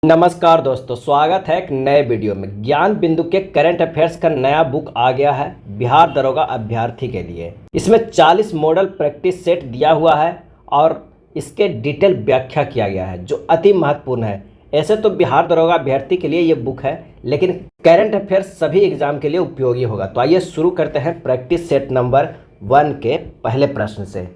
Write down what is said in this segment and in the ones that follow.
नमस्कार दोस्तों, स्वागत है एक नए वीडियो में। ज्ञान बिंदु के करंट अफेयर्स का नया बुक आ गया है बिहार दरोगा अभ्यर्थी के लिए। इसमें 40 मॉडल प्रैक्टिस सेट दिया हुआ है और इसके डिटेल व्याख्या किया गया है जो अति महत्वपूर्ण है। ऐसे तो बिहार दरोगा अभ्यर्थी के लिए ये बुक है, लेकिन करंट अफेयर्स सभी एग्जाम के लिए उपयोगी होगा। तो आइए शुरू करते हैं प्रैक्टिस सेट नंबर 1 के पहले प्रश्न से।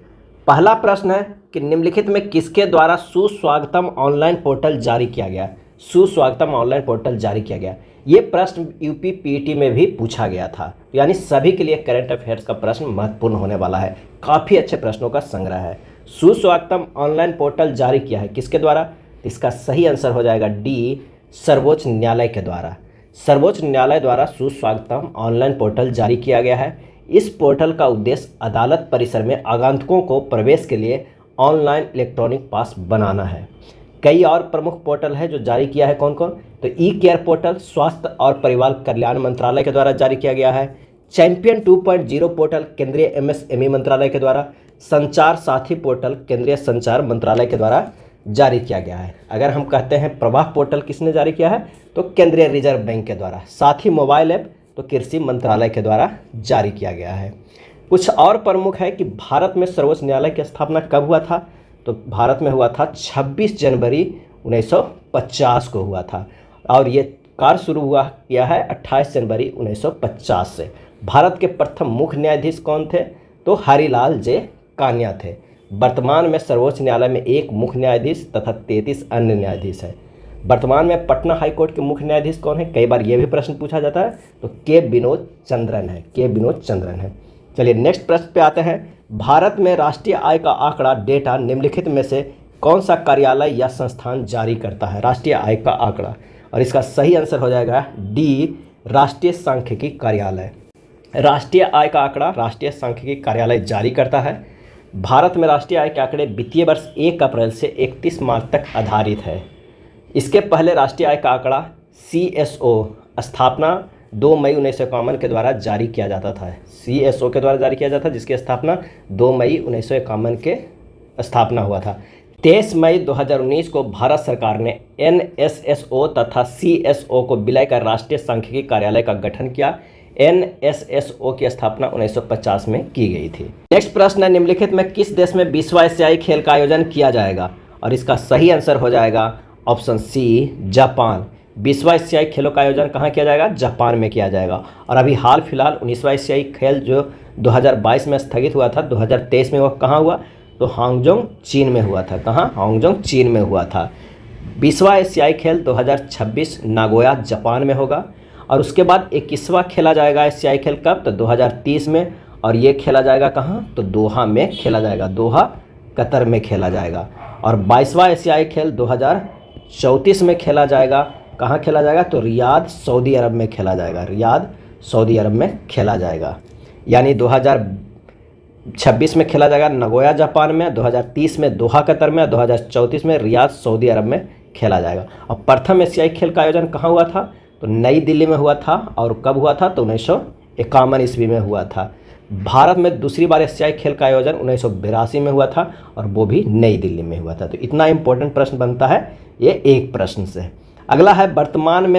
पहला प्रश्न है कि निम्नलिखित में किसके द्वारा सुस्वागतम ऑनलाइन पोर्टल जारी किया गया। सुस्वागतम ऑनलाइन पोर्टल जारी किया गया, ये प्रश्न यूपी पीईटी में भी पूछा गया था, यानी सभी के लिए करंट अफेयर्स का प्रश्न महत्वपूर्ण होने वाला है। काफ़ी अच्छे प्रश्नों का संग्रह है। सुस्वागतम ऑनलाइन पोर्टल जारी किया है किसके द्वारा? इसका सही आंसर हो जाएगा डी, सर्वोच्च न्यायालय के द्वारा। सर्वोच्च न्यायालय द्वारा सुस्वागतम ऑनलाइन पोर्टल जारी किया गया है। इस पोर्टल का उद्देश्य अदालत परिसर में आगंतुकों को प्रवेश के लिए ऑनलाइन इलेक्ट्रॉनिक पास बनाना है। कई और प्रमुख पोर्टल है जो जारी किया है। कौन कौन? तो ई केयर पोर्टल स्वास्थ्य और परिवार कल्याण मंत्रालय के द्वारा जारी किया गया है। चैंपियन 2.0 पोर्टल केंद्रीय एमएसएमई मंत्रालय के द्वारा। संचार साथी पोर्टल केंद्रीय संचार मंत्रालय के द्वारा जारी किया गया है। अगर हम कहते हैं प्रवाह पोर्टल किसने जारी किया है, तो केंद्रीय रिजर्व बैंक के द्वारा। साथी मोबाइल ऐप तो कृषि मंत्रालय के द्वारा जारी किया गया है। कुछ और प्रमुख है कि भारत में सर्वोच्च न्यायालय की स्थापना कब हुआ था, तो भारत में हुआ था 26 जनवरी 1950 को हुआ था, और ये कार्य शुरू किया है 28 जनवरी 1950 से। भारत के प्रथम मुख्य न्यायाधीश कौन थे, तो हरिलाल जे कान्या थे। वर्तमान में सर्वोच्च न्यायालय में एक मुख्य न्यायाधीश तथा 33 अन्य न्यायाधीश है। वर्तमान में पटना हाईकोर्ट के मुख्य न्यायाधीश कौन है, कई बार ये भी प्रश्न पूछा जाता है, तो के विनोद चंद्रन है। के विनोद चंद्रन है। चलिए नेक्स्ट प्रश्न पे आते हैं। भारत में राष्ट्रीय आय का आंकड़ा डेटा निम्नलिखित में से कौन सा कार्यालय या संस्थान जारी करता है? राष्ट्रीय आय का आंकड़ा, और इसका सही आंसर हो जाएगा डी, राष्ट्रीय सांख्यिकी कार्यालय। राष्ट्रीय आय का आंकड़ा राष्ट्रीय सांख्यिकी कार्यालय जारी करता है। भारत में राष्ट्रीय आय के आंकड़े वित्तीय वर्ष 1 अप्रैल से 31 मार्च तक आधारित है। इसके पहले राष्ट्रीय आय का आंकड़ा CSO स्थापना 2 मई 1951 के द्वारा जारी किया जाता था। CSO के द्वारा जारी किया जाता था, जिसकी स्थापना 2 मई 1951 के स्थापना हुआ था। 23 मई 2019 को भारत सरकार ने NSSO तथा CSO को विलय कर राष्ट्रीय सांख्यिकी कार्यालय का गठन किया। NSSO की स्थापना 1950 में की गई थी। नेक्स्ट प्रश्न है, निम्नलिखित में किस देश में विश्व एशियाई खेल का आयोजन किया जाएगा? और इसका सही आंसर हो जाएगा ऑप्शन सी, जापान। विश्व एशियाई खेलों का आयोजन कहाँ किया जाएगा? जापान में किया जाएगा। और अभी हाल फिलहाल 19वां एशियाई खेल जो 2022 में स्थगित हुआ था, 2023 में वो कहाँ हुआ, तो हांगजोंग चीन में हुआ था। कहाँ? हांगजोंग चीन में हुआ था। 20वां एशियाई खेल 2026 नागोया जापान में होगा। और उसके बाद 21वां खेला जाएगा एशियाई खेल कब, तो 2030 में, और ये खेला जाएगा कहाँ, तो दोहा में खेला जाएगा। दोहा कतर में खेला जाएगा। और 22वां एशियाई खेल 2034 में खेला जाएगा। कहाँ खेला जाएगा, तो रियाद सऊदी अरब में खेला जाएगा। रियाद सऊदी अरब में खेला जाएगा। यानी 2026 में खेला जाएगा नगोया जापान में, 2030 में दोहा कतर में, 2034 में रियाद सऊदी अरब में खेला जाएगा। और प्रथम एशियाई खेल का आयोजन कहाँ हुआ था, तो नई दिल्ली में हुआ था। और कब हुआ था, तो 1951 ईस्वी में हुआ था। भारत में दूसरी बार एशियाई खेल का आयोजन 1982 में हुआ था, और वो भी नई दिल्ली में हुआ था। तो इतना इंपॉर्टेंट प्रश्न बनता है ये एक प्रश्न से। अगला है, वर्तमान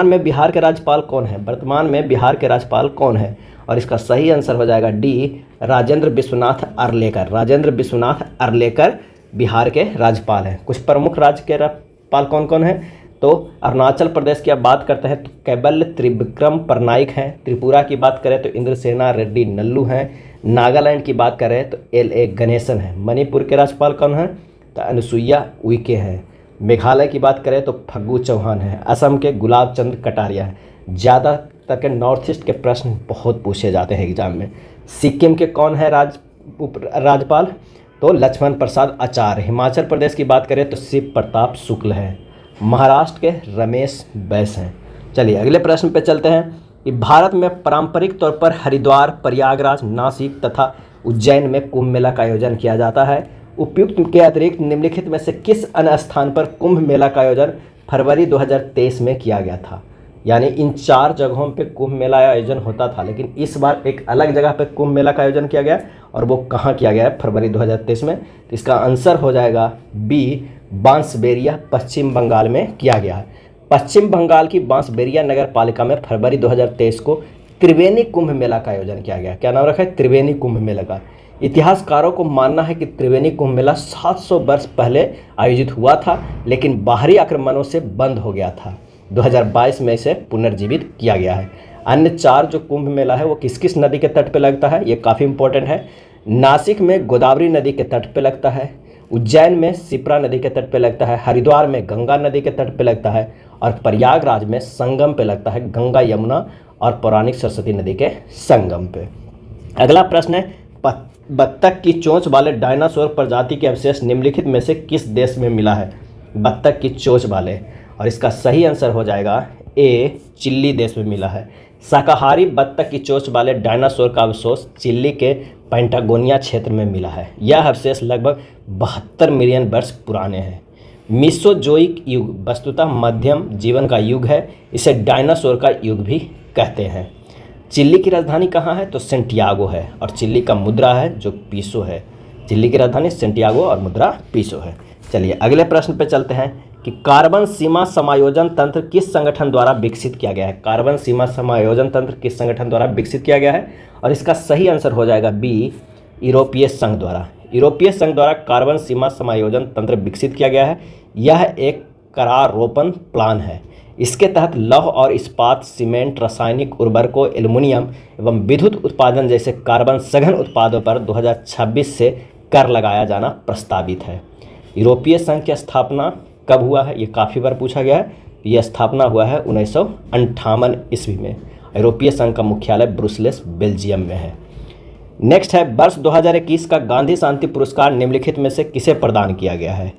में बिहार के राज्यपाल कौन है? वर्तमान में बिहार के राज्यपाल कौन है? और इसका सही आंसर हो जाएगा डी, राजेंद्र विश्वनाथ अर्लेकर। राजेंद्र विश्वनाथ अर्लेकर बिहार के राज्यपाल हैं। कुछ प्रमुख राज्य के राज्यपाल कौन कौन हैं, तो अरुणाचल प्रदेश की अब बात करते हैं तो कैबल्य त्रिविक्रम पटनायक हैं। त्रिपुरा की बात करें तो इंद्रसेना रेड्डी नल्लू हैं। नागालैंड की बात करें तो LA गणेशन हैं। मणिपुर के राज्यपाल कौन हैं, तो अनुसुईया उइके हैं। मेघालय की बात करें तो फग्गू चौहान है। असम के गुलाब चंद्र कटारिया हैं। ज़्यादातर के नॉर्थ ईस्ट के प्रश्न बहुत पूछे जाते हैं एग्जाम में। सिक्किम के कौन है राज्यपाल, तो लक्ष्मण प्रसाद आचार्य। हिमाचल प्रदेश की बात करें तो शिव प्रताप शुक्ल हैं। महाराष्ट्र के रमेश बैस हैं। चलिए अगले प्रश्न पे चलते हैं कि भारत में पारंपरिक तौर पर हरिद्वार, प्रयागराज, नासिक तथा उज्जैन में कुंभ मेला का आयोजन किया जाता है। उपयुक्त के अतिरिक्त निम्नलिखित में से किस अन्य स्थान पर कुंभ मेला का आयोजन फरवरी 2023 में किया गया था? यानी इन 4 जगहों पे कुंभ मेला आयोजन होता था, लेकिन इस बार एक अलग जगह पे कुंभ मेला का आयोजन किया गया, और वो कहाँ किया गया है फरवरी 2023 में। तो इसका आंसर हो जाएगा बी, बांसबेरिया पश्चिम बंगाल में किया गया है। पश्चिम बंगाल की बांसबेरिया नगर पालिका में फरवरी 2023 को त्रिवेणी कुंभ मेला का आयोजन किया गया। क्या नाम रखा है? त्रिवेणी कुंभ मेला का। इतिहासकारों को मानना है कि त्रिवेणी कुंभ मेला 700 वर्ष पहले आयोजित हुआ था, लेकिन बाहरी आक्रमणों से बंद हो गया था। 2022 में इसे पुनर्जीवित किया गया है। अन्य 4 जो कुंभ मेला है वो किस किस नदी के तट पे लगता है, ये काफ़ी इंपॉर्टेंट है। नासिक में गोदावरी नदी के तट पे लगता है, उज्जैन में शिप्रा नदी के तट पे लगता है, हरिद्वार में गंगा नदी के तट पे लगता है और प्रयागराज में संगम पे लगता है, गंगा यमुना और पौराणिक सरस्वती नदी के संगम पे। अगला प्रश्न है, बत्तख की चोंच वाले डायनासोर प्रजाति के अवशेष निम्नलिखित में से किस देश में मिला है? बत्तख की चोंच वाले, और इसका सही आंसर हो जाएगा ए, चिली देश में मिला है। शाकाहारी बत्तख की चोंच वाले डायनासोर का अवशेष चिली के पैंटागोनिया क्षेत्र में मिला है। यह अवशेष लगभग 72 मिलियन वर्ष पुराने हैं। मीसोजोइक युग वस्तुतः मध्यम जीवन का युग है, इसे डायनासोर का युग भी कहते हैं। चिली की राजधानी कहाँ है? तो सेंटियागो है, और चिली का मुद्रा है जो पीसो है। चिली की राजधानी सेंटियागो और मुद्रा पीसो है। चलिए अगले प्रश्न पे चलते हैं कि कार्बन सीमा समायोजन तंत्र किस संगठन द्वारा विकसित किया गया है? कार्बन सीमा समायोजन तंत्र किस संगठन द्वारा विकसित किया गया है? और इसका सही आंसर हो जाएगा बी, यूरोपीय संघ द्वारा। यूरोपीय संघ द्वारा कार्बन सीमा समायोजन तंत्र विकसित किया गया है। यह एक करारोपण प्लान है। इसके तहत लौह और इस्पात, सीमेंट, रासायनिक उर्वरकों, एल्युमिनियम एवं विद्युत उत्पादन जैसे कार्बन सघन उत्पादों पर 2026 से कर लगाया जाना प्रस्तावित है। यूरोपीय संघ की स्थापना कब हुआ है? ये काफ़ी बार पूछा गया है। यह स्थापना हुआ है 1958 ईस्वी में। यूरोपीय संघ का मुख्यालय ब्रुसेल्स, बेल्जियम में है। नेक्स्ट है, वर्ष 2021 का गांधी शांति पुरस्कार निम्नलिखित में से किसे प्रदान किया गया है?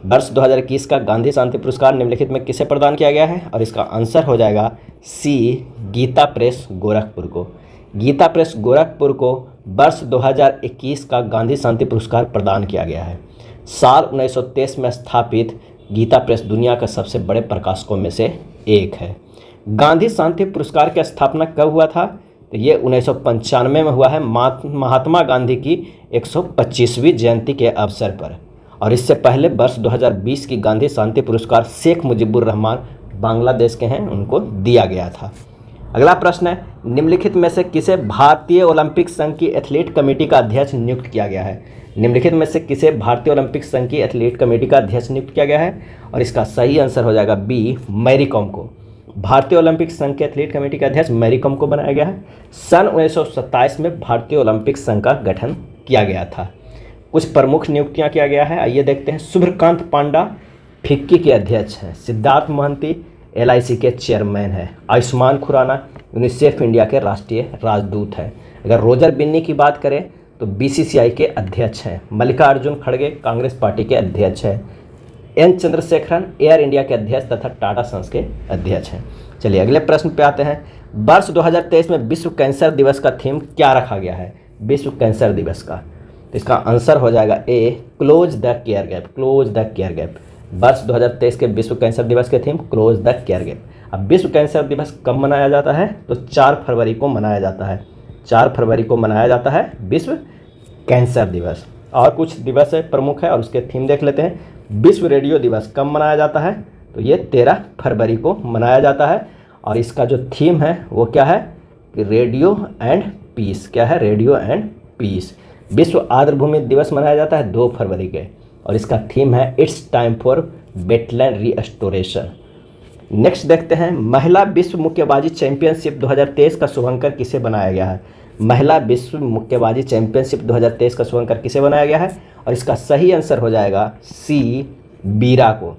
वर्ष 2021 का गांधी शांति पुरस्कार निम्नलिखित में किसे प्रदान किया गया है? और इसका आंसर हो जाएगा सी, गीता प्रेस गोरखपुर को। गीता प्रेस गोरखपुर को वर्ष 2021 का गांधी शांति पुरस्कार प्रदान किया गया है। साल 1923 में स्थापित गीता प्रेस दुनिया के सबसे बड़े प्रकाशकों में से एक है। गांधी शांति पुरस्कार की स्थापना कब हुआ था? तो ये 1995 में हुआ है, महात्मा गांधी की 125वीं जयंती के अवसर पर। और इससे पहले वर्ष 2020 की गांधी शांति पुरस्कार शेख मुजीबुर रहमान बांग्लादेश के हैं, उनको दिया गया था। अगला प्रश्न है, निम्नलिखित में से किसे भारतीय ओलंपिक संघ की एथलीट कमेटी का अध्यक्ष नियुक्त किया गया है? निम्नलिखित में से किसे भारतीय ओलंपिक संघ की एथलीट कमेटी का अध्यक्ष नियुक्त किया गया है? और इसका सही आंसर हो जाएगा बी, मैरी कॉम को। भारतीय ओलंपिक संघ के एथलीट कमेटी का अध्यक्ष मैरी कॉम को बनाया गया है। सन 1927 में भारतीय ओलंपिक संघ का गठन किया गया था। कुछ प्रमुख नियुक्तियां किया गया है, आइए देखते हैं। शुभ्रकांत पांडा फिक्की के अध्यक्ष हैं। सिद्धार्थ महंती LIC के चेयरमैन हैं। आयुष्मान खुराना यूनिसेफ इंडिया के राष्ट्रीय राजदूत हैं। अगर रोजर बिन्नी की बात करें तो BCCI के अध्यक्ष हैं। मल्लिकार्जुन खड़गे कांग्रेस पार्टी के अध्यक्ष हैं। N चंद्रशेखरन एयर इंडिया के अध्यक्ष तथा टाटा सन्स के अध्यक्ष हैं। चलिए अगले प्रश्न पे आते हैं। वर्ष 2023 में विश्व कैंसर दिवस का थीम क्या रखा गया है? विश्व कैंसर दिवस का, तो इसका आंसर हो जाएगा A, close the care gap. Close the care gap. वर्ष 2023 के विश्व कैंसर दिवस के theme close the care gap. अब विश्व कैंसर दिवस कब मनाया जाता है? तो 4 फरवरी को मनाया जाता है। 4 फरवरी को मनाया जाता है विश्व कैंसर दिवस। और कुछ दिवस है प्रमुख है और उसके थीम देख लेते हैं। विश्व रेडियो दिवस कब मनाया जाता है? तो ये 13 फरवरी को मनाया जाता है। और इसका जो थीम है वो क्या है कि रेडियो एंड पीस। क्या है? Radio and peace. विश्व आर्द्रभूमि दिवस मनाया जाता है 2 फरवरी के, और इसका थीम है it's time for wetland restoration. Next देखते हैं, महिला विश्व मुक्केबाजी चैंपियनशिप 2023 का शुभंकर किसे बनाया गया है? महिला विश्व मुक्केबाजी चैंपियनशिप 2023 का शुभंकर किसे बनाया गया है? और इसका सही आंसर हो जाएगा सी, बीरा को।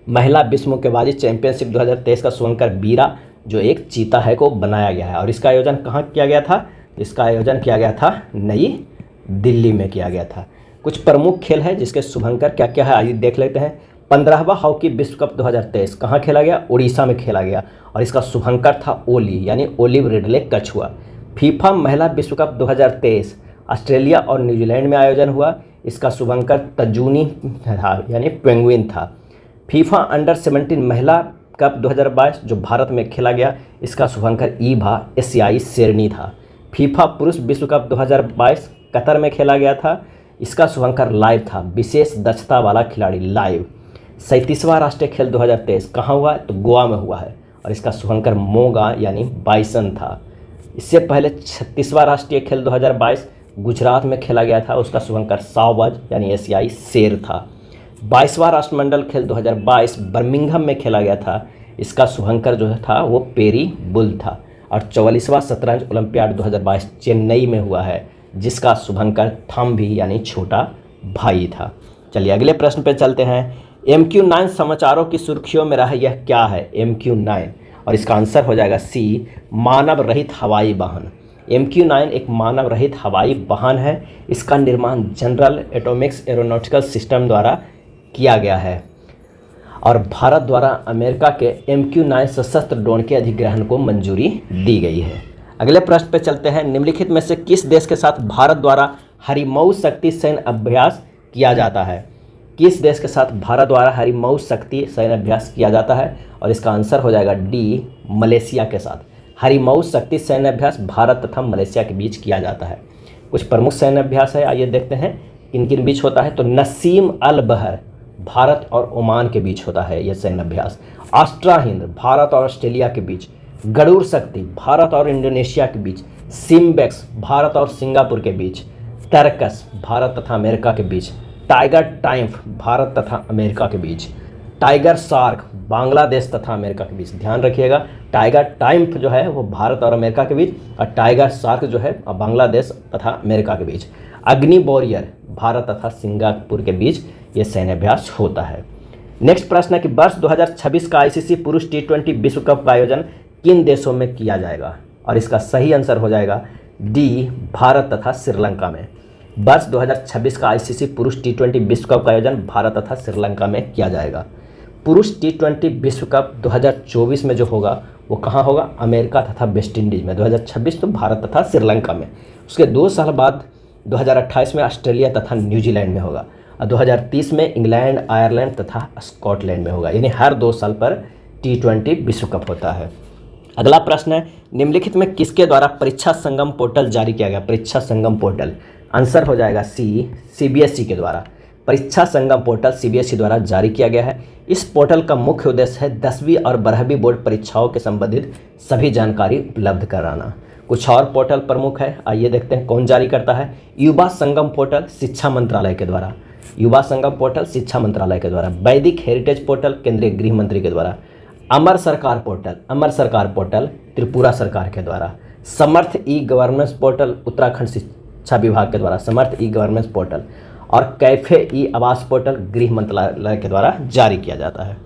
महिला विश्व मुक्केबाजी चैंपियनशिप 2023 का शुभंकर बीरा जो एक चीता है को बनाया गया है। और इसका आयोजन कहाँ किया गया था? इसका आयोजन किया गया था नई दिल्ली में किया गया था। कुछ प्रमुख खेल है जिसके शुभंकर क्या क्या है, आइए देख लेते हैं। 15वां हॉकी विश्व कप 2023 कहाँ खेला गया? उड़ीसा में खेला गया, और इसका शुभंकर था ओली यानी ओलिव रिडले कछुआ। फीफा महिला विश्व कप 2023 ऑस्ट्रेलिया और न्यूजीलैंड में आयोजन हुआ, इसका शुभंकर तजूनी था यानी पेंगुइन था। फीफा अंडर 17 महिला कप 2022 जो भारत में खेला गया, इसका शुभंकर ईभा एशियाई शेरनी था। फीफा पुरुष विश्व कप 2022 कतर में खेला गया था, इसका शुभंकर लाइव था, विशेष दक्षता वाला खिलाड़ी लाइव। 37वां राष्ट्रीय खेल 2023 कहाँ हुआ है? तो गोवा में हुआ है और इसका शुभंकर मोगा यानी बाइसन था। इससे पहले 36वां राष्ट्रीय खेल 2022 गुजरात में खेला गया था, उसका शुभंकर साओबाज यानी एशियाई शेर था। 22वां राष्ट्रमंडल खेल 2022 बर्मिंघम में खेला गया था, इसका शुभंकर जो था वो पेरी बुल था। और 44वां शतरंज ओलंपियाड 2022 चेन्नई में हुआ है, जिसका शुभंकर थम्बी यानी छोटा भाई था। चलिए अगले प्रश्न पे चलते हैं। MQ9 समाचारों की सुर्खियों में रहा, यह क्या है? MQ9 और इसका आंसर हो जाएगा सी, मानव रहित हवाई वाहन। MQ9 एक मानव रहित हवाई वाहन है। इसका निर्माण जनरल एटॉमिक्स एरोनॉटिकल सिस्टम द्वारा किया गया है और भारत द्वारा अमेरिका के MQ9 सशस्त्र ड्रोन के अधिग्रहण को मंजूरी दी गई है। अगले प्रश्न पे चलते हैं। निम्नलिखित में से किस देश के साथ भारत द्वारा हरिमऊ शक्ति सैन्य अभ्यास किया जाता है? किस देश के साथ भारत द्वारा हरिमऊ शक्ति सैन्य अभ्यास किया जाता है? और इसका आंसर हो जाएगा डी, मलेशिया के साथ। हरिमऊ शक्ति सैन्य अभ्यास भारत तथा मलेशिया के बीच किया जाता है। कुछ प्रमुख सैन्य अभ्यास है, आइए देखते हैं किन किन बीच होता है। तो नसीम अल बहर भारत और ओमान के बीच होता है यह सैन्य अभ्यास। आस्ट्रा हिंद भारत और ऑस्ट्रेलिया के बीच। गरुड़ शक्ति भारत और इंडोनेशिया के बीच। सिम्बेक्स भारत और सिंगापुर के बीच। टर्कस भारत तथा अमेरिका के बीच। टाइगर टाइम्फ भारत तथा अमेरिका के बीच। टाइगर शार्क बांग्लादेश तथा अमेरिका के बीच। ध्यान रखिएगा, टाइगर टाइम्फ जो है वो भारत और अमेरिका के बीच और टाइगर शार्क जो है बांग्लादेश तथा अमेरिका के बीच। अग्नि वॉरियर भारत तथा सिंगापुर के बीच ये सैन्य अभ्यास होता है। नेक्स्ट प्रश्न है कि वर्ष 2026 का ICC पुरुष T20 विश्व कप का आयोजन किन देशों में किया जाएगा? और इसका सही आंसर हो जाएगा डी, भारत तथा श्रीलंका में। वर्ष 2026 का ICC पुरुष T20 विश्व कप का आयोजन भारत तथा श्रीलंका में किया जाएगा। पुरुष T20 विश्व कप 2024 में जो होगा वो कहाँ होगा? अमेरिका तथा वेस्ट इंडीज़ में। 2026 तो भारत तथा श्रीलंका में। उसके 2 साल बाद 2028 में ऑस्ट्रेलिया तथा न्यूजीलैंड में होगा और 2030 में इंग्लैंड, आयरलैंड तथा स्कॉटलैंड में होगा। यानी हर 2 साल पर T20 विश्व कप होता है। अगला प्रश्न है, निम्नलिखित में किसके द्वारा परीक्षा संगम पोर्टल जारी किया गया? परीक्षा संगम पोर्टल आंसर हो जाएगा सी, CBSE के द्वारा। परीक्षा संगम पोर्टल CBSE द्वारा जारी किया गया है। इस पोर्टल का मुख्य उद्देश्य है 10वीं और 12वीं बोर्ड परीक्षाओं के संबंधित सभी जानकारी उपलब्ध कराना। कुछ और पोर्टल प्रमुख है, आइए देखते हैं कौन जारी करता है। युवा संगम पोर्टल शिक्षा मंत्रालय के द्वारा। युवा संगम पोर्टल शिक्षा मंत्रालय के द्वारा। वैदिक हेरिटेज पोर्टल केंद्रीय गृह मंत्री के द्वारा। अमर सरकार पोर्टल त्रिपुरा सरकार के द्वारा। समर्थ ई गवर्नेंस पोर्टल उत्तराखंड शिक्षा विभाग के द्वारा। समर्थ ई गवर्नेंस पोर्टल और कैफे ई आवास पोर्टल गृह मंत्रालय के द्वारा जारी किया जाता है।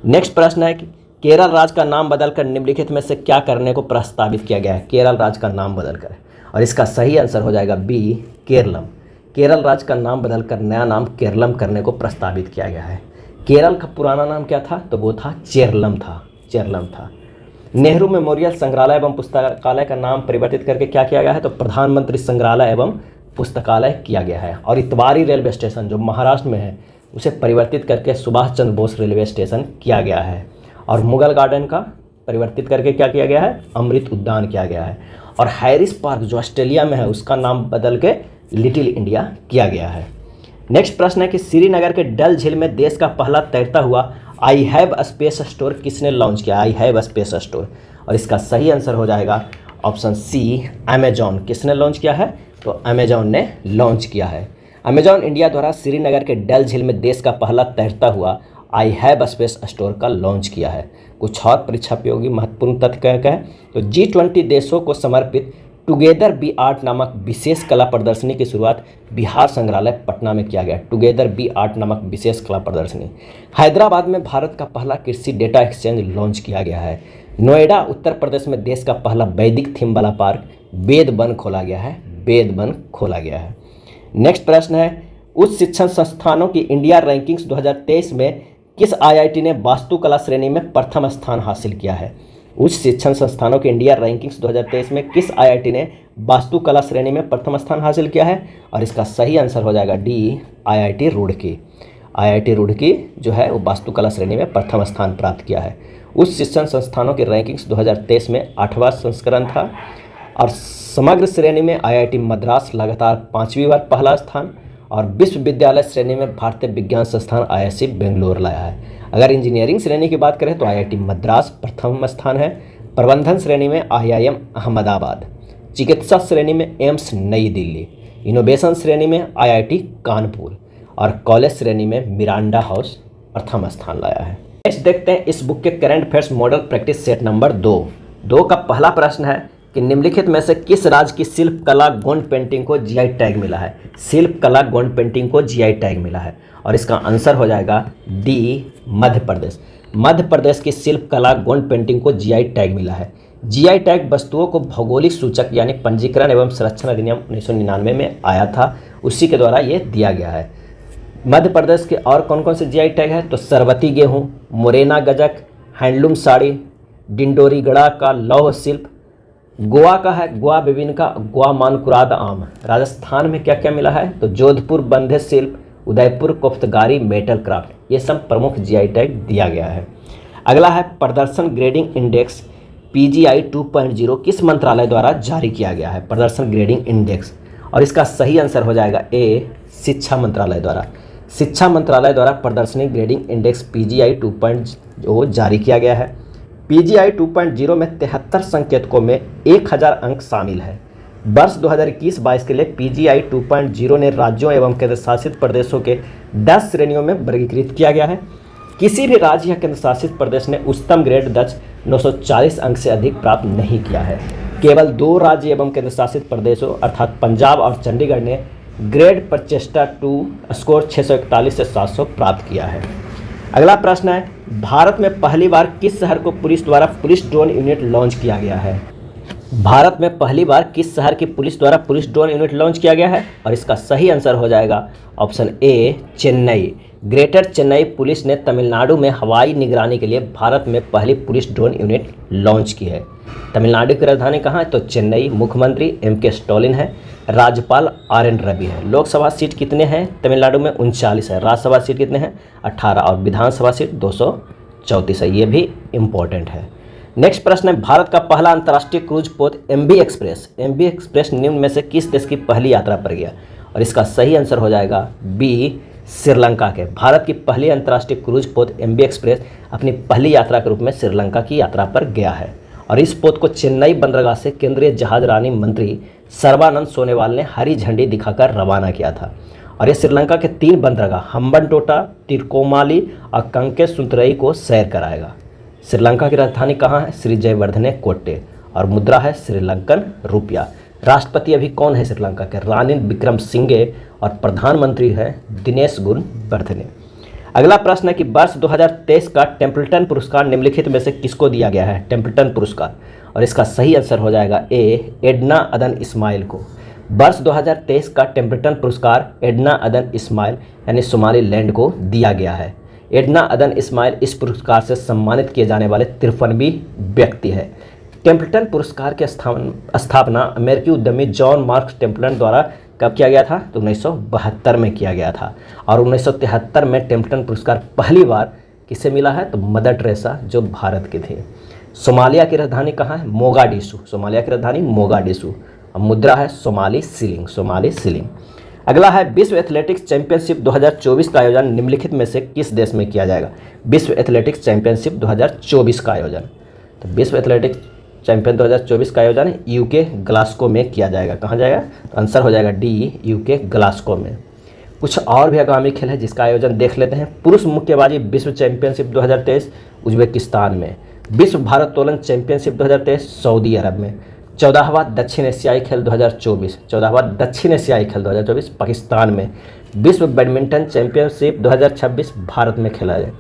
नेक्स्ट प्रश्न है कि केरल राज्य का नाम बदलकर निम्नलिखित में से क्या करने को प्रस्तावित किया गया है? केरल राज्य का नाम बदलकर, और इसका सही आंसर हो जाएगा बी, केरलम। केरल राज्य का नाम बदलकर नया नाम केरलम करने को प्रस्तावित किया गया है। केरल का पुराना नाम क्या था? तो वो था चेरलम था। नेहरू मेमोरियल संग्रहालय एवं पुस्तकालय का नाम परिवर्तित करके क्या किया गया है? तो प्रधानमंत्री संग्रहालय एवं पुस्तकालय किया गया है। और इतवारी रेलवे स्टेशन जो महाराष्ट्र में है उसे परिवर्तित करके सुभाष चंद्र बोस रेलवे स्टेशन किया गया है। और मुगल गार्डन का परिवर्तित करके क्या किया गया है? अमृत उद्यान किया गया है। और हैरिस पार्क जो ऑस्ट्रेलिया में है उसका नाम बदल के लिटिल इंडिया किया गया है। नेक्स्ट प्रश्न है कि श्रीनगर के डल झील में देश का पहला तैरता हुआ आई हैव स्पेस स्टोर किसने लॉन्च किया? आई हैव स्पेस स्टोर, और इसका सही आंसर हो जाएगा ऑप्शन सी, अमेजॉन। किसने लॉन्च किया है? तो अमेजॉन ने लॉन्च किया है। अमेजॉन इंडिया द्वारा श्रीनगर के डल झील में देश का पहला तैरता हुआ आई हैव स्पेस स्टोर का लॉन्च किया है। कुछ और परीक्षा उपयोगी महत्वपूर्ण तथ्य क्या है? तो G20 देशों को समर्पित टुगेदर बी आर्ट नामक विशेष कला प्रदर्शनी की शुरुआत बिहार संग्रहालय पटना में किया गया। टुगेदर बी आर्ट नामक विशेष कला प्रदर्शनी। हैदराबाद में भारत का पहला कृषि डेटा एक्सचेंज लॉन्च किया गया है। नोएडा उत्तर प्रदेश में देश का पहला वैदिक थीम वाला पार्क वेदवन खोला गया है। नेक्स्ट प्रश्न है, उच्च शिक्षण संस्थानों की इंडिया रैंकिंग्स 2023 में किस IIT ने वास्तुकला श्रेणी में प्रथम स्थान हासिल किया है? उच्च शिक्षण संस्थानों की इंडिया रैंकिंग्स 2023 में किस IIT ने वास्तुकला श्रेणी में प्रथम स्थान हासिल किया है? और इसका सही आंसर हो जाएगा D, IIT Roorkee. IIT Roorkee जो है वो वास्तुकला श्रेणी में प्रथम स्थान प्राप्त किया है। उच्च शिक्षण संस्थानों की रैंकिंग्स 2023 में 8वां संस्करण था और समग्र श्रेणी में IIT मद्रास लगातार 5वीं बार पहला स्थान और विश्वविद्यालय श्रेणी में भारतीय विज्ञान संस्थान IISc बेंगलोर लाया है। अगर इंजीनियरिंग श्रेणी की बात करें तो IIT मद्रास प्रथम स्थान है, प्रबंधन श्रेणी में IIM अहमदाबाद, चिकित्सा श्रेणी में एम्स नई दिल्ली, इनोवेशन श्रेणी में IIT कानपुर और कॉलेज श्रेणी में मिरांडा हाउस प्रथम स्थान लाया है। नेक्स्ट देखते हैं इस बुक के current affairs model practice set number 2 का पहला प्रश्न है कि निम्नलिखित में से किस राज्य की शिल्प कला गोंड पेंटिंग को GI टैग मिला है। शिल्प कला गोंड पेंटिंग को GI टैग मिला है और इसका आंसर हो जाएगा D मध्य प्रदेश। मध्य प्रदेश की शिल्प कला गोंड पेंटिंग को GI टैग मिला है। GI टैग वस्तुओं को भौगोलिक सूचक यानी पंजीकरण एवं संरक्षण अधिनियम 1999 में आया था, उसी के द्वारा ये दिया गया है। मध्य प्रदेश के और कौन कौन से GI टैग है तो सरवती गेहूँ, मोरेना गजक, हैंडलूम साड़ी, डिंडोरीगढ़ा का लौह शिल्प, गोवा का है गोवा विभिन्न का गोवा मानकुराद आम। राजस्थान में क्या क्या मिला है तो जोधपुर बंधे शिल्प, उदयपुर कोफ्तगारी मेटल क्राफ्ट, ये सब प्रमुख GI टैग दिया गया है। अगला है प्रदर्शन ग्रेडिंग इंडेक्स PGI 2.0 किस मंत्रालय द्वारा जारी किया गया है। प्रदर्शन ग्रेडिंग इंडेक्स और इसका सही आंसर हो जाएगा A शिक्षा मंत्रालय द्वारा। शिक्षा मंत्रालय द्वारा प्रदर्शनी ग्रेडिंग इंडेक्स PGI 2.0 जारी किया गया है। PGI 2.0 में 73 संकेतकों में 1000 अंक शामिल है। वर्ष 2021-22 के लिए PGI 2.0 ने राज्यों एवं केंद्र शासित प्रदेशों के 10 श्रेणियों में वर्गीकृत किया गया है। किसी भी राज्य या केंद्र शासित प्रदेश ने उच्चतम ग्रेड दर्ज 940 अंक से अधिक प्राप्त नहीं किया है। केवल 2 राज्य एवं केंद्र शासित प्रदेशों अर्थात पंजाब और चंडीगढ़ ने ग्रेड पर चेस्टा 2 स्कोर 641 से 700 प्राप्त किया है। अगला प्रश्न है भारत में पहली बार किस शहर को पुलिस द्वारा पुलिस ड्रोन यूनिट लॉन्च किया गया है। भारत में पहली बार किस शहर की पुलिस द्वारा पुलिस ड्रोन यूनिट लॉन्च किया गया है और इसका सही आंसर हो जाएगा option A Chennai. Greater Chennai police ने तमिलनाडु में हवाई निगरानी के लिए भारत में पहली पुलिस ड्रोन यूनिट लॉन्च की है। तमिलनाडु की राजधानी कहाँ है तो चेन्नई। मुख्यमंत्री M.K. स्टालिन है, राज्यपाल RN रवि है। लोकसभा सीट कितने हैं तमिलनाडु में 39 है, राज्यसभा सीट कितने हैं 18 और विधानसभा सीट 234 है, ये भी इम्पोर्टेंट है। नेक्स्ट प्रश्न है भारत का पहला अंतर्राष्ट्रीय क्रूज पोत MV एक्सप्रेस निम्न में से किस देश की पहली यात्रा पर गया और इसका सही आंसर हो जाएगा B श्रीलंका के। भारत की पहली अंतर्राष्ट्रीय क्रूज पोत MV एक्सप्रेस अपनी पहली यात्रा के रूप में श्रीलंका की यात्रा पर गया है और इस पोत को चेन्नई बंदरगाह से केंद्रीय जहाजरानी मंत्री सर्बानंद सोनोवाल ने हरी झंडी दिखाकर रवाना किया था और ये श्रीलंका के 3 बंदरगाह हम्बनटोटा, तिरुकोमाली और कंकेसुंतरई को सैर कराएगा। श्रीलंका की राजधानी कहाँ है श्री जयवर्धने कोट्टे और मुद्रा है श्रीलंकन रुपया। राष्ट्रपति अभी कौन है श्रीलंका के रानिल विक्रमसिंघे और प्रधानमंत्री है दिनेश गुणवर्धने। अगला प्रश्न है कि वर्ष 2023 का टेम्पल्टन पुरस्कार निम्नलिखित में से किसको दिया गया है। टेम्पल्टन पुरस्कार और इसका सही आंसर हो जाएगा A एडना अदन इस्माइल को। वर्ष 2023 का टेम्पल्टन पुरस्कार एडना अदन इस्माइल यानी सोमालीलैंड को दिया गया है। एडना अदन इस्माइल इस पुरस्कार से सम्मानित किए जाने वाले 53वीं व्यक्ति है। टेम्पल्टन पुरस्कार की स्थापना अमेरिकी उद्यमी जॉन मार्क्स टेम्पल्टन द्वारा कब किया गया था तो 1972 में किया गया था और 1973 में टेम्पल्टन पुरस्कार पहली बार किसे मिला है तो मदर टेरेसा जो भारत की थी। सोमालिया की राजधानी कहाँ है मोगाडिशु। सोमालिया की राजधानी मोगाडिशु और मुद्रा है सोमाली सिलिंग। अगला है विश्व एथलेटिक्स चैंपियनशिप 2024 का आयोजन निम्नलिखित में से किस देश में किया जाएगा। विश्व एथलेटिक्स चैंपियनशिप 2024 का आयोजन तो विश्व एथलेटिक्स चैंपियन 2024 का आयोजन UK ग्लास्को में किया जाएगा। कहाँ जाएगा तो आंसर हो जाएगा D UK ग्लास्को में। कुछ और भी आगामी खेल है जिसका आयोजन देख लेते हैं। पुरुष मुक्केबाजी विश्व चैंपियनशिप 2023 उज्बेकिस्तान में। विश्व भारोत्तोलन चैंपियनशिप 2023 सऊदी अरब में। 14वां दक्षिण एशियाई खेल 2024 पाकिस्तान में। विश्व बैडमिंटन चैंपियनशिप 2026 भारत में खेला जाए।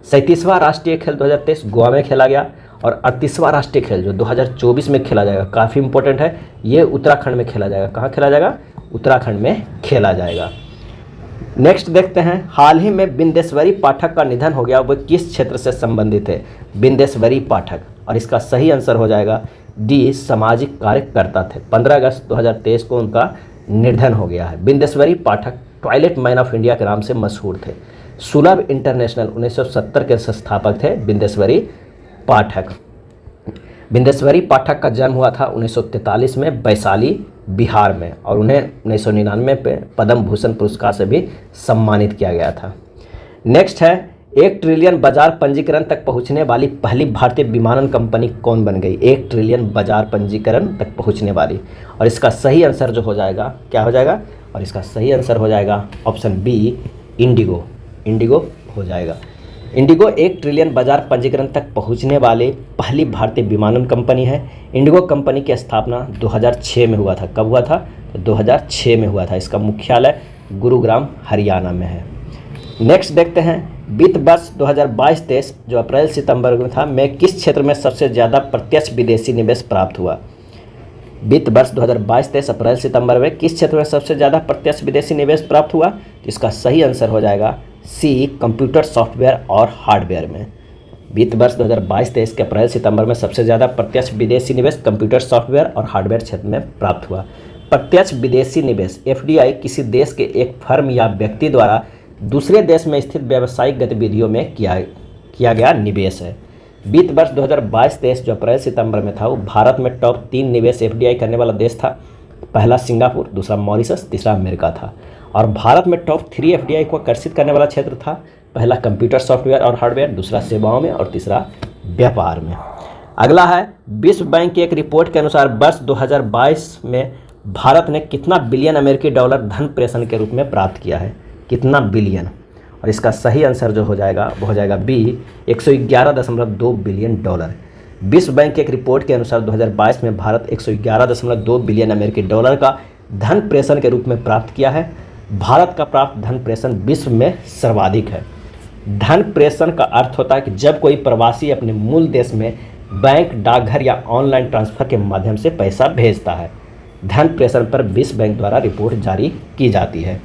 37वां राष्ट्रीय खेल 2023 गोवा में खेला गया और 38वां राष्ट्रीय खेल जो 2024 में खेला जाएगा काफ़ी इंपॉर्टेंट है, ये उत्तराखंड में खेला जाएगा। कहाँ खेला जाएगा उत्तराखंड में खेला जाएगा। नेक्स्ट देखते हैं हाल ही में बिंदेश्वरी पाठक का निधन हो गया, वो किस क्षेत्र से संबंधित है। बिंदेश्वरी पाठक और इसका सही आंसर हो जाएगा D सामाजिक कार्यकर्ता थे। 15 अगस्त 2023 को उनका निधन हो गया है। बिंदेश्वरी पाठक टॉयलेट मैन ऑफ इंडिया के नाम से मशहूर थे। सुलभ इंटरनेशनल 1970 के संस्थापक थे बिंदेश्वरी पाठक। बिंदेश्वरी पाठक का जन्म हुआ था 1943 में वैशाली बिहार में, और उन्हें 1999 पे पद्म भूषण पुरस्कार से भी सम्मानित किया गया था। नेक्स्ट है 1 ट्रिलियन बाजार पंजीकरण तक पहुंचने वाली पहली भारतीय विमानन कंपनी कौन बन गई? 1 ट्रिलियन बाजार पंजीकरण तक पहुंचने वाली, और इसका सही आंसर जो हो जाएगा क्या हो जाएगा? और इसका सही आंसर हो जाएगा ऑप्शन बी, इंडिगो। इंडिगो हो जाएगा। इंडिगो 1 ट्रिलियन बाजार पंजीकरण तक पहुंचने वाली पहली भारतीय विमानन कंपनी है। इंडिगो कंपनी की स्थापना 2006 में हुआ था। कब हुआ था? तो 2006 में हुआ था। इसका मुख्यालय गुरुग्राम हरियाणा में है। नेक्स्ट देखते हैं वित्त वर्ष 2022-23 जो अप्रैल सितंबर में था, में किस क्षेत्र में सबसे ज़्यादा प्रत्यक्ष विदेशी निवेश प्राप्त हुआ? वित्त वर्ष 2022-23 अप्रैल सितंबर में किस क्षेत्र में सबसे ज़्यादा प्रत्यक्ष विदेशी निवेश प्राप्त हुआ? तो इसका सही आंसर हो जाएगा सी, कंप्यूटर सॉफ्टवेयर और हार्डवेयर में। वित्त वर्ष 2022-23 के अप्रैल सितंबर में सबसे ज़्यादा प्रत्यक्ष विदेशी निवेश कंप्यूटर सॉफ्टवेयर और हार्डवेयर क्षेत्र में प्राप्त हुआ। प्रत्यक्ष विदेशी निवेश FDI किसी देश के एक फर्म या व्यक्ति द्वारा दूसरे देश में स्थित व्यावसायिक गतिविधियों में किया गया निवेश है। वित्त वर्ष 2022-23 जो अप्रैल सितंबर में था, वो भारत में टॉप 3 निवेश FDI करने वाला देश था। पहला सिंगापुर, दूसरा मॉरिशस, तीसरा अमेरिका था। और भारत में टॉप 3 FDI को आकर्षित करने वाला क्षेत्र था। पहला कंप्यूटर सॉफ्टवेयर और हार्डवेयर, दूसरा सेवाओं में और तीसरा व्यापार में। अगला है विश्व बैंक की एक रिपोर्ट के अनुसार वर्ष 2022 में भारत ने कितना बिलियन अमेरिकी डॉलर धन प्रेषण के रूप में प्राप्त किया है? कितना बिलियन? और इसका सही आंसर जो हो जाएगा वो हो जाएगा बी, 111.2 बिलियन डॉलर। विश्व बैंक की एक रिपोर्ट के अनुसार 2022 में भारत 111.2 बिलियन अमेरिकी डॉलर का धन प्रेषण के रूप में प्राप्त किया है। भारत का प्राप्त धन प्रेषण विश्व में सर्वाधिक है। धन प्रेषण का अर्थ होता है कि जब कोई प्रवासी अपने मूल देश में बैंक, डाकघर या ऑनलाइन ट्रांसफर के माध्यम से पैसा भेजता है। धन प्रेषण पर विश्व बैंक द्वारा रिपोर्ट जारी की जाती है।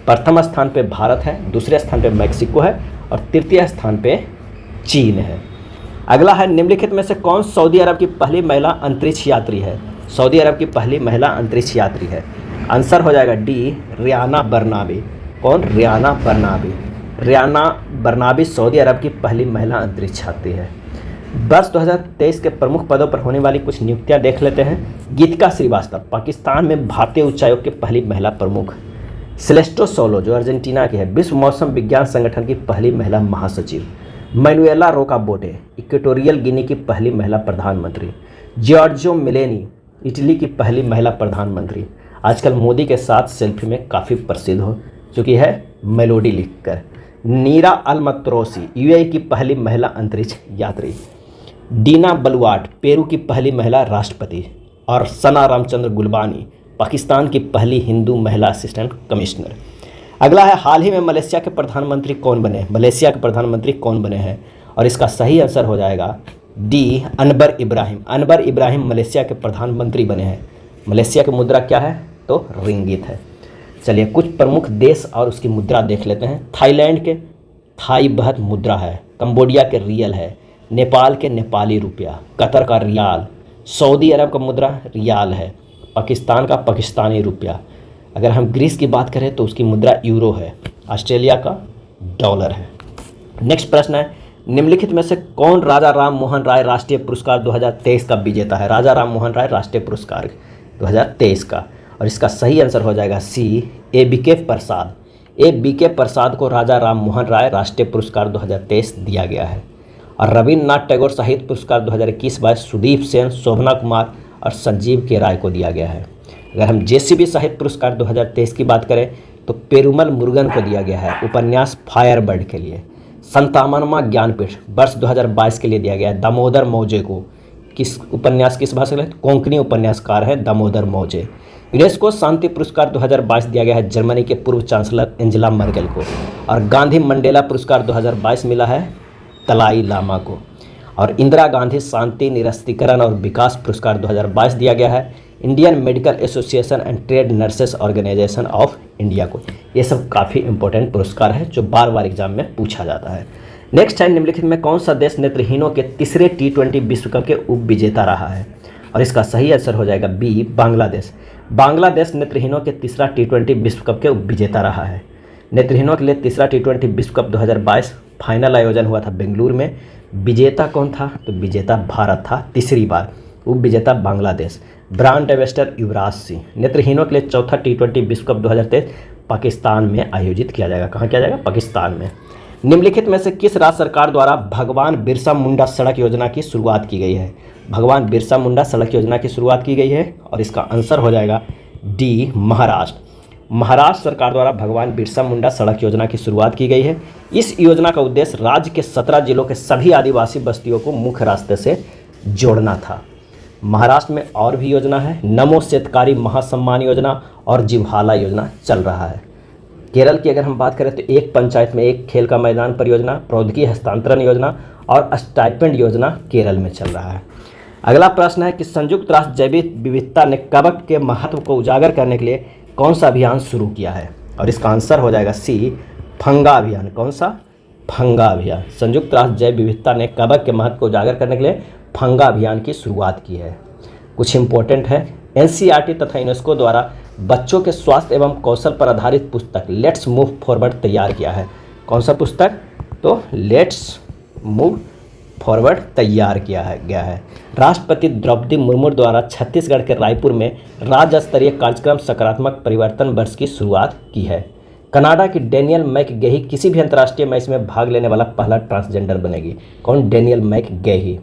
प्रथम स्थान पे भारत है, दूसरे स्थान पे मैक्सिको है और तृतीय स्थान पे चीन है। अगला है निम्नलिखित में से कौन सऊदी अरब की पहली महिला अंतरिक्ष यात्री है? सऊदी अरब की पहली महिला अंतरिक्ष यात्री है। आंसर हो जाएगा डी, रियाना बरनाबी। कौन? रियाना बरनाबी। रियाना बरनाबी सऊदी अरब की पहली महिला अंतरिक्ष यात्री है। वर्ष 2023 के प्रमुख पदों पर होने वाली कुछ नियुक्तियां देख लेते हैं। गीतिका श्रीवास्तव पाकिस्तान में भारतीय उच्चायोग की पहली महिला प्रमुख। सेलेस्टो सोलो जो अर्जेंटीना की है, विश्व मौसम विज्ञान संगठन की पहली महिला महासचिव। मैनुएला रोकाबोटे इक्वेटोरियल गिनी की पहली महिला प्रधानमंत्री। जॉर्जियो मेलोनी इटली की पहली महिला प्रधानमंत्री। आजकल मोदी के साथ सेल्फी में काफ़ी प्रसिद्ध हो चुकी है मेलोडी लिखकर। नीरा अलमत्रोसी यूएई की पहली महिला अंतरिक्ष यात्री। डीना बलुआट पेरू की पहली महिला राष्ट्रपति। और सना रामचंद्र गुलबानी पाकिस्तान की पहली हिंदू महिला असिस्टेंट कमिश्नर। अगला है हाल ही में मलेशिया के प्रधानमंत्री कौन बने? मलेशिया के प्रधानमंत्री कौन बने हैं? और इसका सही आंसर हो जाएगा डी, अनवर इब्राहिम। अनवर इब्राहिम मलेशिया के प्रधानमंत्री बने हैं। मलेशिया की मुद्रा क्या है? तो रिंगित है। चलिए कुछ प्रमुख देश और उसकी मुद्रा देख लेते हैं। थाईलैंड के थाई बहत मुद्रा है। कंबोडिया के रियल है। नेपाल के नेपाली रुपया। कतर का रियाल। सऊदी अरब का मुद्रा रियाल है। पाकिस्तान का पाकिस्तानी रुपया। अगर हम ग्रीस की बात करें तो उसकी मुद्रा यूरो है। ऑस्ट्रेलिया का डॉलर है। नेक्स्ट प्रश्न है निम्नलिखित में से कौन राजा राम मोहन राय राष्ट्रीय पुरस्कार 2023 का विजेता है? राजा राम मोहन राय राष्ट्रीय पुरस्कार 2023 का। और इसका सही आंसर हो जाएगा सी, A.B.K. प्रसाद। A.B.K. प्रसाद को राजा राम मोहन राय राष्ट्रीय पुरस्कार 2023 दिया गया है। और रविन्द्रनाथ टैगोर साहित्य पुरस्कार 2021-22 सुदीप सेन, शोभना कुमार और संजीव के राय को दिया गया है। अगर हम JCB साहित्य पुरस्कार 2023 की बात करें तो पेरुमल मुरुगन को दिया गया है उपन्यास फायरबर्ड के लिए। संतावनवां ज्ञानपीठ वर्ष 2022 के लिए दिया गया है दामोदर मौजे को। किस उपन्यास किस भाषा में? कोंकणी उपन्यासकार है दामोदर मौजे। यूनेस्को शांति पुरस्कार 2022 दिया गया है जर्मनी के पूर्व चांसलर एंजेला मर्केल को। और गांधी मंडेला पुरस्कार 2022 मिला है दलाई लामा को। और इंदिरा गांधी शांति निरस्तीकरण और विकास पुरस्कार 2022 दिया गया है Indian medical association and trade nurses organisation of India को। ये सब काफ़ी इंपॉर्टेंट पुरस्कार है जो बार बार एग्जाम में पूछा जाता है। नेक्स्ट है निम्नलिखित में कौन सा देश नेत्रहीनों के तीसरे T20 विश्व कप के उप विजेता रहा है? और इसका सही आंसर हो जाएगा बी, बांग्लादेश। बांग्लादेश नेत्रहीनों के तीसरा T20 विश्व कप के उप विजेता रहा है। नेत्रहीनों के लिए तीसरा T20 विश्व कप 2022 फाइनल आयोजन हुआ था बेंगलुरु में। विजेता कौन था? तो विजेता भारत था तीसरी बार, उप विजेता बांग्लादेश। Brand ambassador Yuvraj Singh. नेत्रहीनों के लिए चौथा T20 विश्व कप 2023 पाकिस्तान में आयोजित किया जाएगा। कहाँ किया जाएगा? पाकिस्तान में। निम्नलिखित में से किस राज्य सरकार द्वारा भगवान बिरसा मुंडा सड़क योजना की शुरुआत की गई है? भगवान बिरसा मुंडा सड़क योजना की शुरुआत की गई है और इसका आंसर हो जाएगा डी, महाराष्ट्र। महाराष्ट्र सरकार द्वारा भगवान बिरसा मुंडा सड़क योजना की शुरुआत की गई है। इस योजना का उद्देश्य राज्य के 17 जिलों के सभी आदिवासी बस्तियों को मुख्य रास्ते से जोड़ना था। महाराष्ट्र में और भी योजना है, नमो शेतकारी महासम्मान योजना और जिव्हाला योजना चल रहा है। केरल की अगर हम बात करें तो एक पंचायत में एक खेल का मैदान परियोजना, प्रौद्योगिकी हस्तांतरण योजना और स्टाइपेंड योजना केरल में चल रहा है। अगला प्रश्न है कि संयुक्त राष्ट्र जैव विविधता ने कवक के महत्व को उजागर करने के लिए कौन सा अभियान शुरू किया है? और इसका आंसर हो जाएगा सी, फंगा अभियान। कौन सा? फंगा अभियान। संयुक्त राष्ट्र जैव विविधता ने कवक के महत्व को उजागर करने के लिए फंगा अभियान की शुरुआत की है। कुछ इंपॉर्टेंट है, एनसीईआरटी तथा यूनेस्को द्वारा बच्चों के स्वास्थ्य एवं कौशल पर आधारित पुस्तक लेट्स मूव फॉरवर्ड तैयार किया है। कौन सा पुस्तक? तो लेट्स मूव फॉरवर्ड तैयार किया गया है। राष्ट्रपति द्रौपदी मुर्मू द्वारा छत्तीसगढ़ के रायपुर में राज्य स्तरीय कार्यक्रम सकारात्मक परिवर्तन वर्ष की शुरुआत की है। कनाडा की डेनियल मैकगेही किसी भी अंतर्राष्ट्रीय मैच में भाग लेने वाला पहला ट्रांसजेंडर बनेगी। कौन? डेनियल मैकगेही।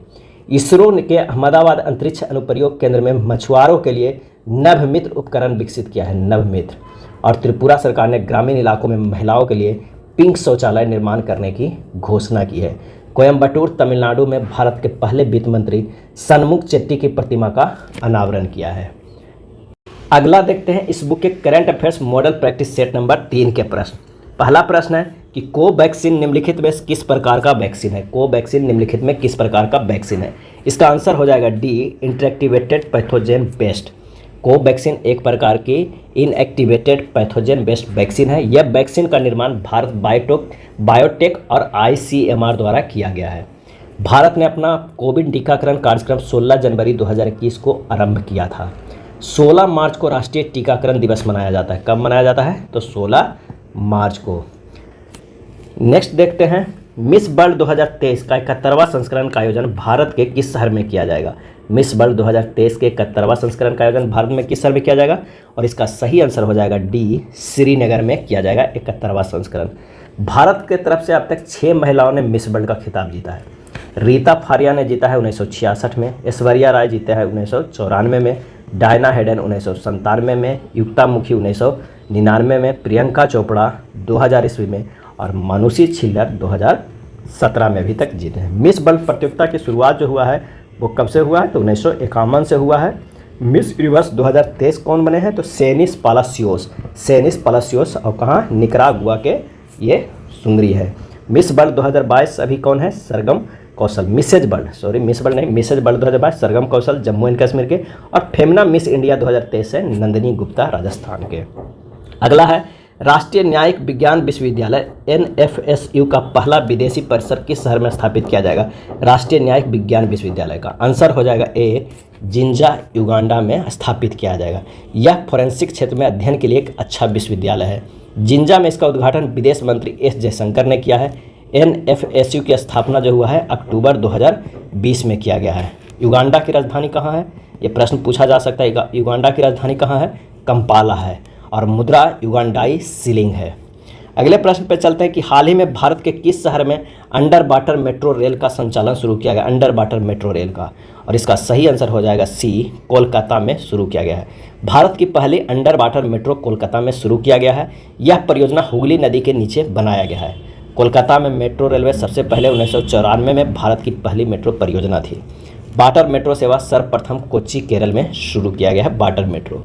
इसरो के अहमदाबाद अंतरिक्ष अनुप्रयोग केंद्र में मछुआरों के लिए नभमित्र उपकरण विकसित किया है। नभमित्र। और त्रिपुरा सरकार ने ग्रामीण इलाकों में महिलाओं के लिए पिंक शौचालय निर्माण करने की घोषणा की है। कोयम्बटूर तमिलनाडु में भारत के पहले वित्त मंत्री सन्मुख चेट्टी की प्रतिमा का अनावरण किया है। अगला देखते हैं इस बुक के current affairs model practice set number 3 के प्रश्न। पहला प्रश्न है कि कोवैक्सीन निम्नलिखित में किस प्रकार का वैक्सीन है? कोवैक्सीन निम्नलिखित में किस प्रकार का वैक्सीन है? इसका आंसर हो जाएगा डी, इंटरएक्टिवेटेड पैथोजन बेस्ड। कोवैक्सीन एक प्रकार की इनएक्टिवेटेड पैथोजन बेस्ड वैक्सीन है। यह वैक्सीन का निर्माण भारत बायोटेक और ICMR द्वारा किया गया है। भारत ने अपना कोविड टीकाकरण कार्यक्रम 16 जनवरी 2021 को आरंभ किया था। 16 मार्च को राष्ट्रीय टीकाकरण दिवस मनाया जाता है। कब मनाया जाता है? तो 16 मार्च को। नेक्स्ट देखते हैं, मिस वर्ल्ड 2023 का 71वां संस्करण का आयोजन भारत के किस शहर में किया जाएगा? मिस वर्ल्ड 2023 के 71वां संस्करण का आयोजन भारत में किस शहर में किया जाएगा? और इसका सही आंसर हो जाएगा डी, श्रीनगर में किया जाएगा 71वां संस्करण। भारत के तरफ से अब तक 6 महिलाओं ने मिस वर्ल्ड का खिताब जीता है। रीता फारिया ने जीता है 1966 में, ऐश्वर्या राय जीते हैं 1994 में, डायना हेडन 1997 में, युक्ता मुखी 1999 में, प्रियंका चोपड़ा 2000 ईस्वी में और मानुषी छिल्लर 2017 में अभी तक जीते हैं। मिस वर्ल्ड प्रतियोगिता की शुरुआत जो हुआ है वो कब से हुआ है? तो 1951 से हुआ है। मिस यूनिवर्स 2023 कौन बने हैं? तो सेनिस पालासियोस और कहाँ? निकरागुआ के ये सुंदरी है। मिस वर्ल्ड 2022 अभी कौन है? Sargam Koushal. Mrs World 2022 Sargam Koushal Jammu and Kashmir के। और फेमना मिस इंडिया 2023 है नंदिनी गुप्ता राजस्थान के। अगला है राष्ट्रीय न्यायिक विज्ञान विश्वविद्यालय NFSU का पहला विदेशी परिसर किस शहर में स्थापित किया जाएगा? राष्ट्रीय न्यायिक विज्ञान विश्वविद्यालय का आंसर हो जाएगा ए, जिंजा युगांडा में स्थापित किया जाएगा। यह फोरेंसिक क्षेत्र में अध्ययन के लिए एक अच्छा विश्वविद्यालय है। जिंजा में इसका उद्घाटन विदेश मंत्री S जयशंकर ने किया है। NFSU की स्थापना जो हुआ है अक्टूबर 2020 में किया गया है। युगांडा की राजधानी कहाँ है? ये प्रश्न पूछा जा सकता है। युगांडा की राजधानी कहाँ है? कंपाला है और मुद्रा युगांडाई शिलिंग है। अगले प्रश्न पर चलते हैं कि हाल ही में भारत के किस शहर में अंडर वाटर मेट्रो रेल का संचालन शुरू किया गया? अंडर वाटर मेट्रो रेल का। और इसका सही आंसर हो जाएगा सी, कोलकाता में शुरू किया गया है। भारत की पहली अंडर वाटर मेट्रो कोलकाता में शुरू किया गया है। यह परियोजना हुगली नदी के नीचे बनाया गया है। कोलकाता में मेट्रो रेलवे सबसे पहले 1994 में भारत की पहली मेट्रो परियोजना थी। वाटर मेट्रो सेवा सर्वप्रथम कोच्चि केरल में शुरू किया गया है। Water metro.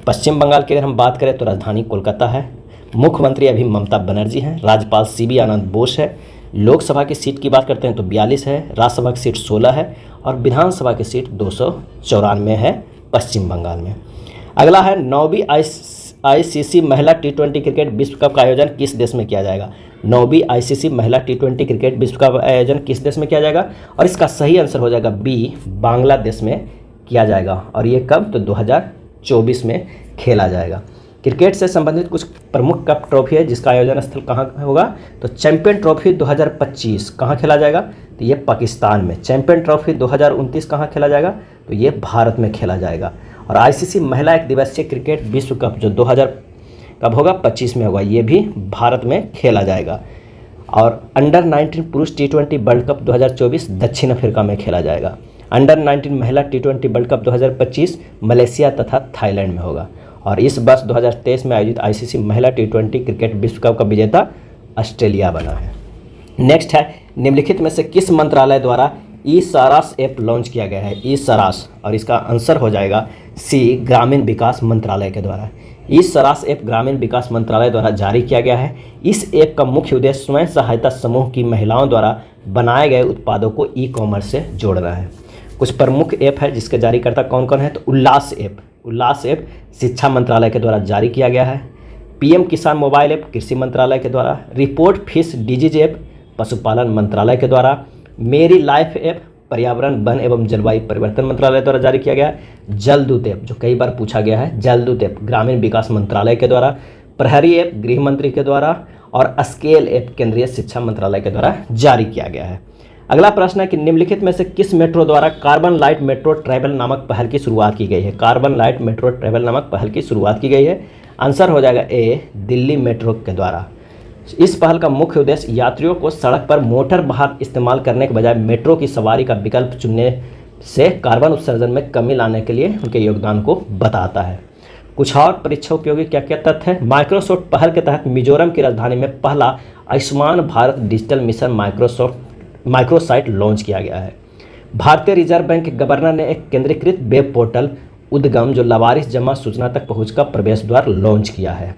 पश्चिम बंगाल की अगर हम बात करें तो राजधानी कोलकाता है। मुख्यमंत्री अभी ममता बनर्जी हैं। राज्यपाल CB आनंद बोस है। लोकसभा की सीट की बात करते हैं तो 42 है। राज्यसभा की सीट 16 है और विधानसभा की सीट 294 है पश्चिम बंगाल में। अगला है 9वीं ICC महिला T20 क्रिकेट विश्व कप का आयोजन किस देश में किया जाएगा? 9वीं ICC महिला T20 क्रिकेट विश्व कप का आयोजन किस देश में किया जाएगा? और इसका सही आंसर हो जाएगा बी, बांग्लादेश में किया जाएगा। और ये कब? तो 2024 में खेला जाएगा। क्रिकेट से संबंधित कुछ प्रमुख कप ट्रॉफी है जिसका आयोजन स्थल कहाँ होगा, तो चैंपियन ट्रॉफी 2025 कहाँ खेला जाएगा, तो ये पाकिस्तान में। चैंपियन ट्रॉफी 2029 कहाँ खेला जाएगा, तो ये भारत में खेला जाएगा। और आईसीसी महिला एक दिवसीय क्रिकेट विश्व कप जो 2000 कब होगा, 25 में होगा, ये भी भारत में खेला जाएगा। और अंडर 19 पुरुष T20 वर्ल्ड कप 2024 दक्षिण अफ्रीका में खेला जाएगा। अंडर 19 महिला T20 वर्ल्ड कप 2025 मलेशिया तथा थाईलैंड में होगा। और इस वर्ष 2023 में आयोजित आईसीसी महिला T20 क्रिकेट विश्व कप का विजेता ऑस्ट्रेलिया बना है। नेक्स्ट है, निम्नलिखित में से किस मंत्रालय द्वारा ई सरास ऐप लॉन्च किया गया है, ई सरास, और इसका आंसर हो जाएगा सी, ग्रामीण विकास मंत्रालय के द्वारा। ई सरास ऐप ग्रामीण विकास मंत्रालय द्वारा जारी किया गया है। इस ऐप का मुख्य उद्देश्य स्वयं सहायता समूह की महिलाओं द्वारा बनाए गए उत्पादों को ई कॉमर्स से जोड़ना है। कुछ प्रमुख ऐप है जिसके जारीकर्ता कौन कौन है, तो उल्लास ऐप शिक्षा मंत्रालय के द्वारा जारी किया गया है। पीएम किसान मोबाइल ऐप कृषि मंत्रालय के द्वारा। रिपोर्ट फिश डिजीज ऐप पशुपालन मंत्रालय के द्वारा। मेरी लाइफ ऐप पर्यावरण वन एवं जलवायु परिवर्तन मंत्रालय द्वारा जारी किया गया है। जलदूत ऐप जो कई बार पूछा गया है, जलदूत ऐप ग्रामीण विकास मंत्रालय के द्वारा। प्रहरी ऐप गृह मंत्री के द्वारा। और स्केल ऐप केंद्रीय शिक्षा मंत्रालय के द्वारा जारी किया गया है। अगला प्रश्न है कि निम्नलिखित में से किस मेट्रो द्वारा कार्बन लाइट मेट्रो ट्रैवल नामक पहल की शुरुआत की गई है, कार्बन लाइट मेट्रो ट्रैवल नामक पहल की शुरुआत की गई है। आंसर हो जाएगा ए, दिल्ली मेट्रो के द्वारा। इस पहल का मुख्य उद्देश्य यात्रियों को सड़क पर मोटर वाहन इस्तेमाल करने के बजाय मेट्रो की सवारी का विकल्प चुनने से कार्बन उत्सर्जन में कमी लाने के लिए उनके योगदान को बताता है। कुछ और परीक्षा उपयोगी क्या क्या तथ्य है। माइक्रोसॉफ्ट पहल के तहत मिजोरम की राजधानी में पहला Ayushman Bharat digital mission microsite launch किया गया है। भारतीय रिजर्व बैंक के गवर्नर ने एक केंद्रीकृत वेब पोर्टल उद्गम जो लावारिस जमा सूचना तक पहुँच का प्रवेश द्वार लॉन्च किया है।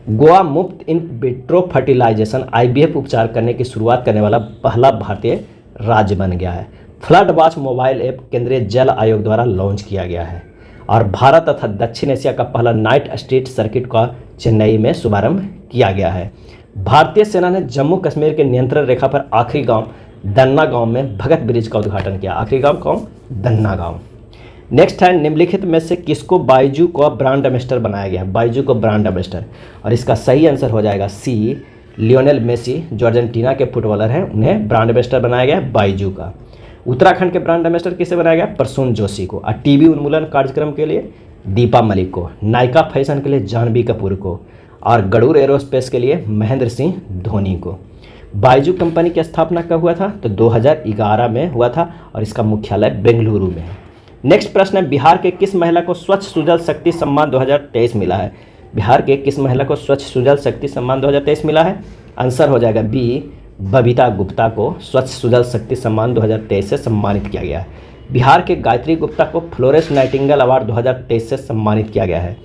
गोवा मुफ्त इन विट्रो फर्टिलाइजेशन IVF उपचार करने की शुरुआत करने वाला पहला भारतीय राज्य बन गया है। फ्लड वॉच मोबाइल ऐप केंद्रीय जल आयोग द्वारा लॉन्च किया गया है। और भारत तथा दक्षिण एशिया का पहला नाइट स्ट्रीट सर्किट का चेन्नई में शुभारंभ किया गया है। भारतीय सेना ने जम्मू कश्मीर के नियंत्रण रेखा पर आखिरी गांव दन्ना गांव में भगत ब्रिज का उद्घाटन किया। आखिरी गांव कौन, दन्ना गांव। नेक्स्ट है, निम्नलिखित में से किसको बाइजू को ब्रांड एम्बेसडर बनाया गया, बाइजू को ब्रांड एम्बेसडर, और इसका सही आंसर हो जाएगा सी, लियोनेल मेसी जो अर्जेंटीना के फुटबॉलर हैं उन्हें ब्रांड एम्बेसडर बनाया गया बाइजू का। उत्तराखंड के ब्रांड एम्बेसडर किसे बनाया गया, प्रसून जोशी को। और टीबी उन्मूलन कार्यक्रम के लिए दीपा मलिक को। नायका फैशन के लिए जानवी कपूर को। और गरुड़ एरोस्पेस के लिए महेंद्र सिंह धोनी को। बाइजू कंपनी की स्थापना कब हुआ था, तो 2011 में हुआ था और इसका मुख्यालय बेंगलुरु में है। नेक्स्ट प्रश्न है, बिहार के किस महिला को स्वच्छ सुजल शक्ति सम्मान 2023 मिला है, बिहार के किस महिला को स्वच्छ सुजल शक्ति सम्मान 2023 मिला है। आंसर हो जाएगा बी, बबीता गुप्ता को स्वच्छ सुजल शक्ति सम्मान 2023 से सम्मानित किया गया है। बिहार के गायत्री गुप्ता को फ्लोरेंस नाइटिंगेल अवार्ड 2023 से सम्मानित किया गया है।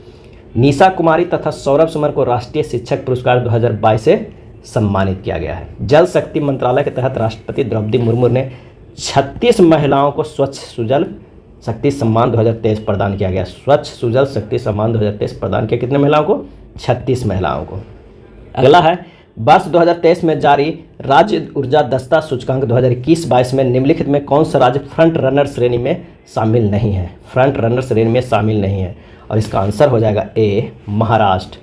निशा कुमारी तथा सौरभ सुमन को राष्ट्रीय शिक्षक पुरस्कार 2022 से सम्मानित किया गया है। जल शक्ति मंत्रालय के तहत राष्ट्रपति द्रौपदी मुर्मू ने 36 महिलाओं को स्वच्छ सुजल शक्ति सम्मान 2023 प्रदान किया गया। स्वच्छ सुजल शक्ति सम्मान 2023 प्रदान किया कितने महिलाओं को, 36 महिलाओं को। अगला है, वर्ष 2023 में जारी राज्य ऊर्जा दस्ता सूचकांक 2021-22 में निम्नलिखित में कौन सा राज्य फ्रंट रनर श्रेणी में शामिल नहीं है, फ्रंट रनर श्रेणी में शामिल नहीं है। और इसका आंसर हो जाएगा ए, महाराष्ट्र।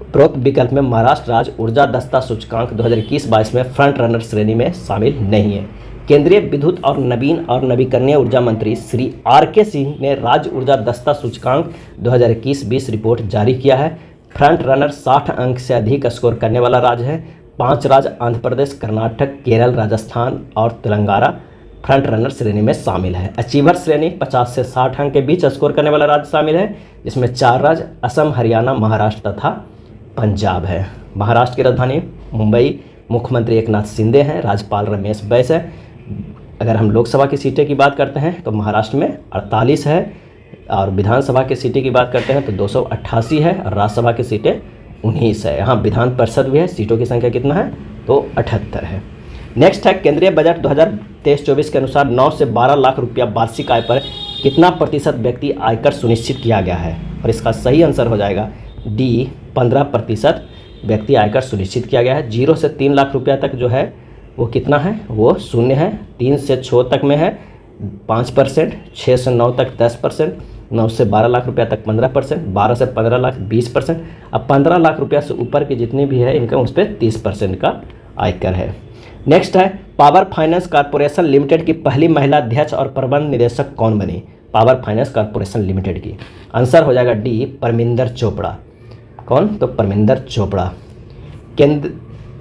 उपरोक्त विकल्प में महाराष्ट्र राज्य ऊर्जा दस्ता सूचकांक 2021-22 में फ्रंट रनर श्रेणी में शामिल नहीं है। केंद्रीय विद्युत और नवीन और नवीकरणीय ऊर्जा मंत्री श्री R.K. सिंह ने राज्य ऊर्जा दस्ता सूचकांक 2021-20 रिपोर्ट जारी किया है। फ्रंट रनर 60 अंक से अधिक स्कोर करने वाला राज्य है। 5 राज्य आंध्र प्रदेश, कर्नाटक, केरल, राजस्थान और तेलंगाना फ्रंट रनर श्रेणी में शामिल है। अचीवर श्रेणी 50 से 60 अंक के बीच स्कोर करने वाला राज्य शामिल है, जिसमें 4 राज्य असम, हरियाणा, महाराष्ट्र तथा पंजाब है। महाराष्ट्र की राजधानी मुंबई, मुख्यमंत्री एकनाथ शिंदे हैं, राज्यपाल रमेश बैस है। अगर हम लोकसभा की सीटें की बात करते हैं तो महाराष्ट्र में 48 है, और विधानसभा की सीटें की बात करते हैं तो 288 है, और राज्यसभा की सीटें 19 है। यहाँ विधान परिषद भी है, सीटों की संख्या कितना है, तो 78 है। नेक्स्ट है, केंद्रीय बजट 2023-24 के अनुसार 9 से 12 लाख रुपया वार्षिक आय पर कितना प्रतिशत व्यक्ति आयकर सुनिश्चित किया गया है। और इसका सही आंसर हो जाएगा डी, 15% व्यक्ति आयकर सुनिश्चित किया गया है। 0 से 3 लाख रुपया तक जो है वो कितना है, वो 0 है। 3 से 6 तक में है 5%, 6 से 9 तक 10%, 9 से 12 लाख रुपया तक 15%, 12 से 15 लाख 20%, अब 15 लाख रुपया से ऊपर की जितनी भी है इनकम उस पर 30% का आयकर है। नेक्स्ट है पावर फाइनेंस कॉर्पोरेशन लिमिटेड की पहली महिला अध्यक्ष और प्रबंध निदेशक कौन बनी? पावर फाइनेंस कॉर्पोरेशन लिमिटेड की आंसर हो जाएगा डी, परमिंदर चोपड़ा। कौन? तो परमिंदर चोपड़ा।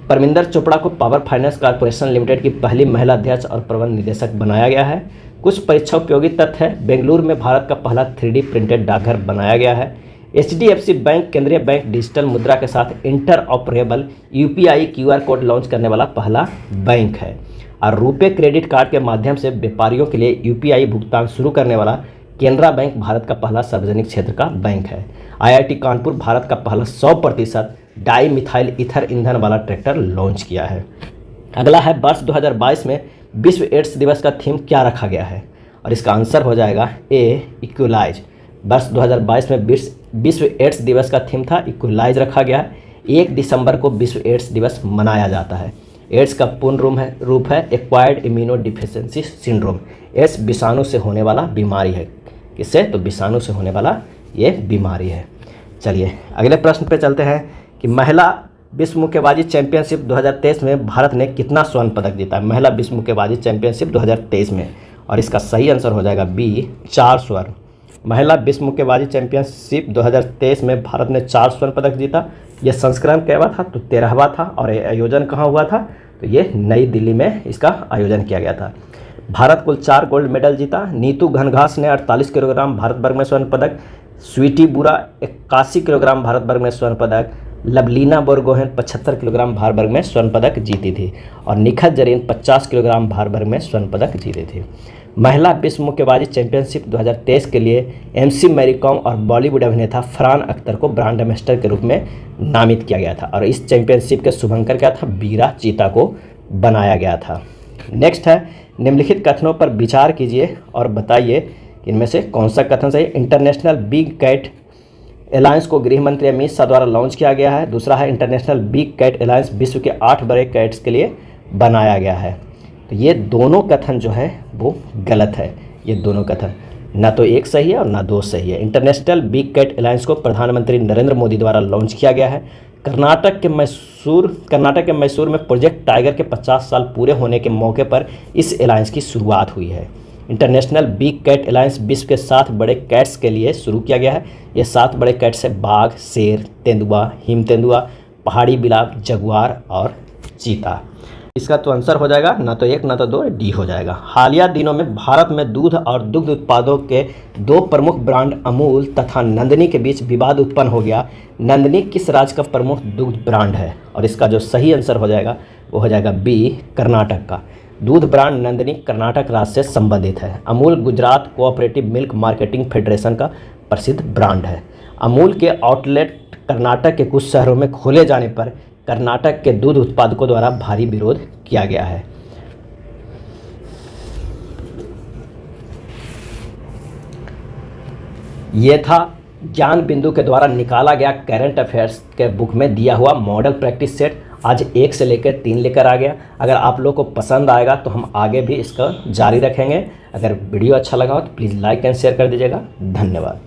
परमिंदर चोपड़ा को पावर फाइनेंस कॉर्पोरेशन लिमिटेड की पहली महिला अध्यक्ष और प्रबंध निदेशक बनाया गया है। कुछ परीक्षा उपयोगी तथ्य है। बेंगलुरु में भारत का पहला 3D प्रिंटेड डाकघर बनाया गया है। HDFC बैंक केंद्रीय बैंक डिजिटल मुद्रा के साथ inter operable UPI QR code launch करने वाला पहला बैंक है। और रुपे क्रेडिट कार्ड के माध्यम से व्यापारियों के लिए UPI भुगतान शुरू करने वाला केनरा बैंक भारत का पहला सार्वजनिक क्षेत्र का बैंक है। IIT कानपुर भारत का पहला 100% डाई मिथाइल ईथर ईंधन वाला ट्रैक्टर लॉन्च किया है। अगला है वर्ष 2022 में विश्व एड्स दिवस का थीम क्या रखा गया है? और इसका आंसर हो जाएगा ए, इक्वलाइज। वर्ष 2022 में विश्व एड्स दिवस का थीम था इक्वलाइज रखा गया है। 1 दिसंबर को विश्व एड्स दिवस मनाया जाता है। एड्स का पूर्ण रूप है acquired immuno deficiency syndrome. AIDS विषाणु से होने वाला बीमारी है। किससे? तो विषाणु से होने वाला ये बीमारी है। चलिए अगले प्रश्न पे चलते हैं कि महिला विश्व मुक्केबाजी चैंपियनशिप 2023 में भारत ने कितना स्वर्ण पदक जीता? महिला विश्व मुक्केबाजी चैंपियनशिप 2023 में, और इसका सही आंसर हो जाएगा बी, 4 स्वर्ण। महिला विश्व मुक्केबाजी चैंपियनशिप 2023 में भारत ने 4 स्वर्ण पदक जीता। यह संस्करण कैवा था? तो 13वां था। और ये आयोजन कहाँ हुआ था? तो ये नई दिल्ली में इसका आयोजन किया गया था। भारत कुल 4 गोल्ड मेडल जीता। नीतू घनघास ने 48 किलोग्राम भारत वर्ग में स्वर्ण पदक, स्वीटी बुरा 81 किलोग्राम भारत वर्ग में स्वर्ण पदक, लवलीना बोरगोहेन 75 किलोग्राम भार वर्ग में स्वर्ण पदक जीती थी, और निखत जरीन 50 किलोग्राम भार वर्ग में स्वर्ण पदक जीते थे। महिला विश्व मुक्केबाजी चैंपियनशिप 2023 के लिए MC मैरी कॉम और बॉलीवुड अभिनेता फरहान अख्तर को ब्रांड एम्बेसडर के रूप में नामित किया गया था, और इस चैंपियनशिप के शुभंकर क्या था? बीरा चीता को बनाया गया था। नेक्स्ट है निम्नलिखित कथनों पर विचार कीजिए और बताइए कि इनमें से कौन सा कथन सही। इंटरनेशनल बिग कैट अलायंस को गृह मंत्री अमित शाह द्वारा लॉन्च किया गया है। दूसरा है इंटरनेशनल बिग कैट अलायंस विश्व के 8 बड़े कैट्स के लिए बनाया गया है। तो ये दोनों कथन जो है वो गलत है। ये दोनों कथन ना तो एक सही है और ना 2 सही है। इंटरनेशनल बिग कैट अलायंस को प्रधानमंत्री नरेंद्र मोदी द्वारा लॉन्च किया गया है। कर्नाटक के मैसूर में प्रोजेक्ट टाइगर के 50 साल पूरे होने के मौके पर इस अलायंस की शुरुआत हुई है। इंटरनेशनल बिग कैट अलायंस विश्व के 7 बड़े कैट्स के लिए शुरू किया गया है। ये 7 बड़े कैट्स है बाघ, शेर, तेंदुआ, हिम तेंदुआ, पहाड़ी बिलाव, जगुआर और चीता। इसका तो आंसर हो जाएगा ना तो 1 ना तो 2, डी हो जाएगा। हालिया दिनों में भारत में दूध और दुग्ध उत्पादों के 2 प्रमुख ब्रांड अमूल तथा नंदिनी के बीच विवाद उत्पन्न हो गया। नंदिनी किस राज्य का प्रमुख दुग्ध ब्रांड है? और इसका जो सही आंसर हो जाएगा वो हो जाएगा बी, कर्नाटक का। दूध ब्रांड नंदिनी कर्नाटक राज्य से संबंधित है। Amul Gujarat cooperative milk marketing federation का प्रसिद्ध ब्रांड है। अमूल के आउटलेट कर्नाटक के कुछ शहरों में खोले जाने पर कर्नाटक के दूध उत्पादकों द्वारा भारी विरोध किया गया है। ये था ज्ञान बिंदु के द्वारा निकाला गया करंट अफेयर्स के बुक में दिया हुआ मॉडल प्रैक्टिस सेट। आज 1 से लेकर 3 लेकर आ गया। अगर आप लोग को पसंद आएगा तो हम आगे भी इसका जारी रखेंगे। अगर वीडियो अच्छा लगा हो तो प्लीज़ लाइक एंड शेयर कर दीजिएगा। धन्यवाद।